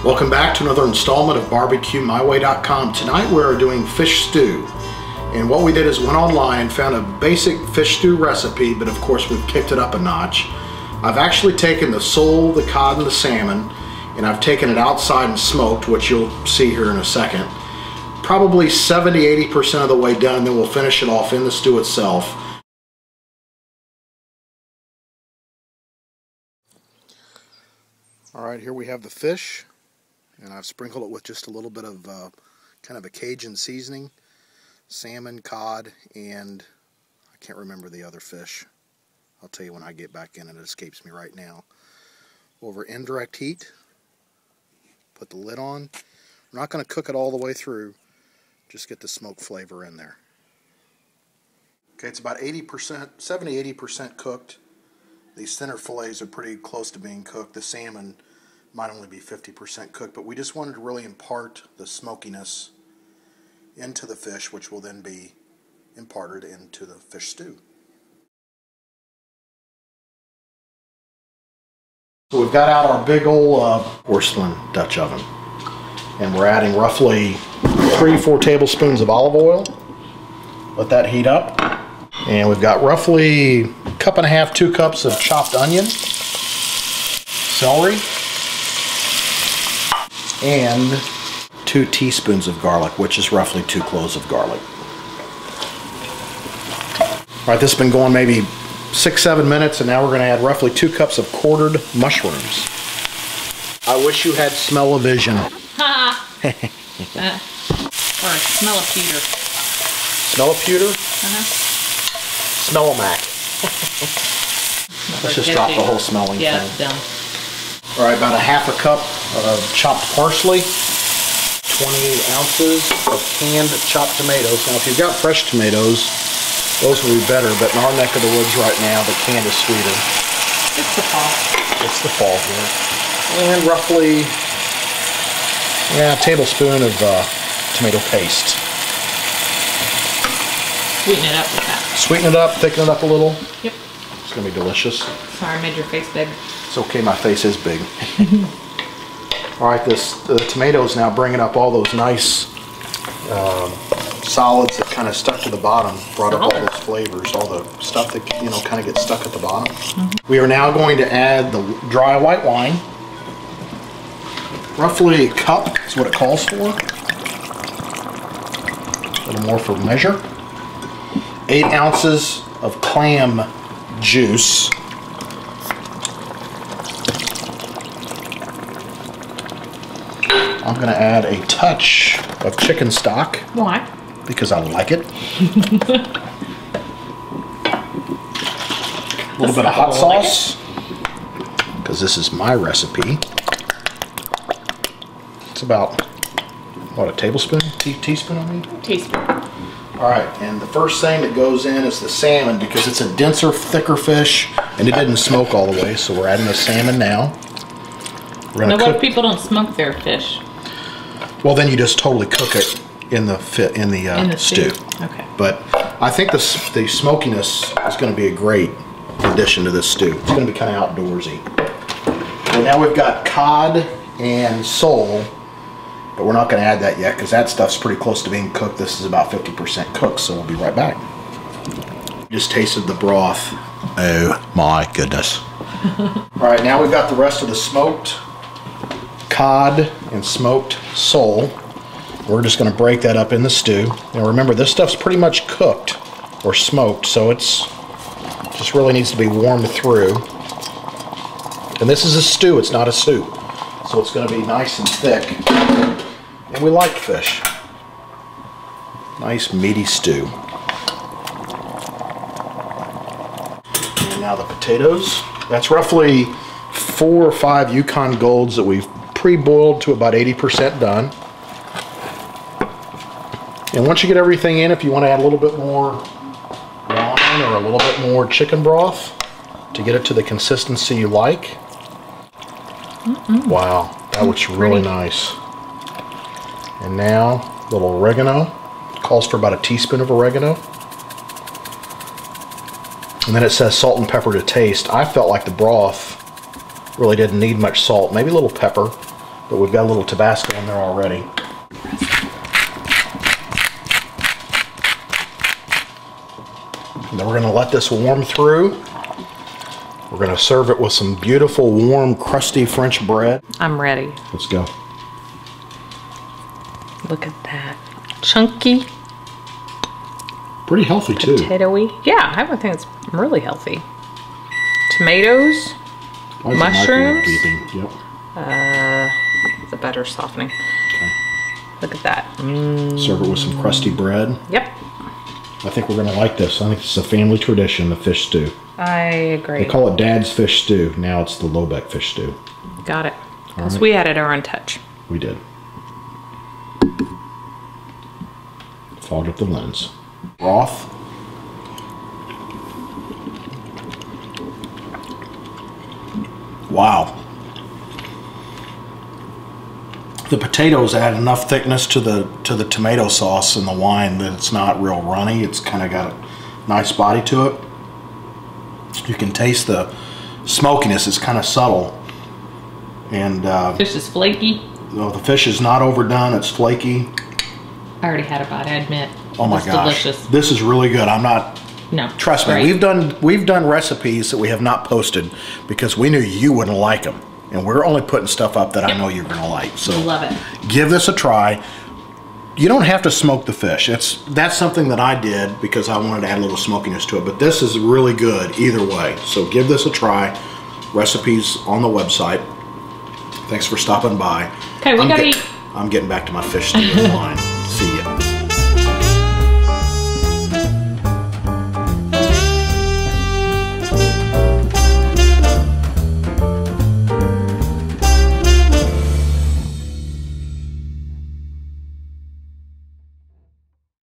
Welcome back to another installment of BarbecueMyWay.com. Tonight we're doing fish stew. And what we did is went online and found a basic fish stew recipe, but of course we've kicked it up a notch. I've actually taken the sole, the cod, and the salmon, and I've taken it outside and smoked, which you'll see here in a second. Probably 70–80% of the way done, then we'll finish it off in the stew itself. Alright, here we have the fish, and I've sprinkled it with just a little bit of kind of a Cajun seasoning. Salmon, cod, and I can't remember the other fish. I'll tell you when I get back in, and it escapes me right now. Over indirect heat, put the lid on. We're not going to cook it all the way through, just get the smoke flavor in there. Okay, it's about 70–80% cooked. These thinner fillets are pretty close to being cooked. The salmon might only be 50% cooked, but we just wanted to really impart the smokiness into the fish, which will then be imparted into the fish stew. So we've got out our big old porcelain Dutch oven, and we're adding roughly 3–4 tablespoons of olive oil. Let that heat up, and we've got roughly 1.5 to 2 cups of chopped onion, celery, and 2 teaspoons of garlic, which is roughly 2 cloves of garlic. Alright, this has been going maybe 6–7 minutes, and now we're going to add roughly 2 cups of quartered mushrooms. I wish you had smell-o-vision. Ha! Or smell-o-pewter. Smell-o-pewter? Smell-o-mac. Let's just drop the whole smelling thing. Yeah, it's done. Alright, about 1/2 cup of chopped parsley, 20 ounces of canned chopped tomatoes. Now, if you've got fresh tomatoes, those will be better, but in our neck of the woods right now, the canned is sweeter. It's the fall. It's the fall here. And roughly, a tablespoon of tomato paste. Sweeten it up with that. Sweeten it up, thicken it up a little. Yep. It's going to be delicious. Sorry, I made your face big. It's okay, my face is big. Alright, the tomatoes now bringing up all those nice solids that kind of stuck to the bottom, brought up all those flavors, all the stuff that kind of gets stuck at the bottom. We are now going to add the dry white wine. Roughly 1 cup is what it calls for. A little more for measure. 8 ounces of clam juice. I'm going to add a touch of chicken stock. Why? Because I like it. A little bit of hot sauce. Because this is my recipe. It's about, what, a tablespoon? Teaspoon, I mean? Teaspoon. Alright, and the first thing that goes in is the salmon, because it's a denser, thicker fish, and it didn't smoke all the way, so we're adding the salmon now. Now, what if people don't smoke their fish? Well, then you just totally cook it in the stew. Okay. But I think the smokiness is going to be a great addition to this stew. It's going to be kind of outdoorsy. And now we've got cod and sole, but we're not going to add that yet because that stuff's pretty close to being cooked. This is about 50% cooked, so we'll be right back. Just tasted the broth. Oh my goodness. All right, now we've got the rest of the smoked cod and smoked sole. We're just going to break that up in the stew. Now remember, this stuff's pretty much cooked or smoked, so it's just really needs to be warmed through. And this is a stew, it's not a soup. So it's going to be nice and thick. And we like fish. Nice meaty stew. And now the potatoes. That's roughly 4 or 5 Yukon Golds that we've pre-boiled to about 80% done. And once you get everything in, if you want to add a little bit more wine or a little bit more chicken broth to get it to the consistency you like. Wow, that looks really nice. And now, a little oregano. Calls for about a teaspoon of oregano. And then it says salt and pepper to taste. I felt like the broth really didn't need much salt. Maybe a little pepper. but we've got a little Tabasco in there already. And then we're gonna let this warm through. We're gonna serve it with some beautiful, warm, crusty French bread. I'm ready. Let's go. Look at that. Chunky, Pretty healthy too. potatoey. Yeah, I would think it's really healthy. Tomatoes, Why is the mushrooms. microwave beeping? Yep. The butter softening. Okay. Look at that. Serve it with some crusty bread. Yep, I think we're gonna like this. I think it's a family tradition, the fish stew. I agree. They call it Dad's fish stew. Now it's the Lobeck fish stew. Got it. Because right. we added our own touch. We did. Fogged up the lens. Broth. Wow. The potatoes add enough thickness to the tomato sauce and the wine that it's not real runny. It's kind of got a nice body to it. You can taste the smokiness. It's kind of subtle. And Fish is flaky. no, the fish is not overdone. It's flaky. I already had a bite, I admit. Oh my It's gosh, delicious. this is really good. I'm not. No. Trust me, great. we've done recipes that we have not posted because we knew you wouldn't like them, and we're only putting stuff up that I know you're gonna like. So Love it. give this a try. You don't have to smoke the fish. That's something that I did because I wanted to add a little smokiness to it. But this is really good either way. So give this a try. Recipes on the website. Thanks for stopping by. Okay, we gotta eat. I'm getting back to my fish stew and wine.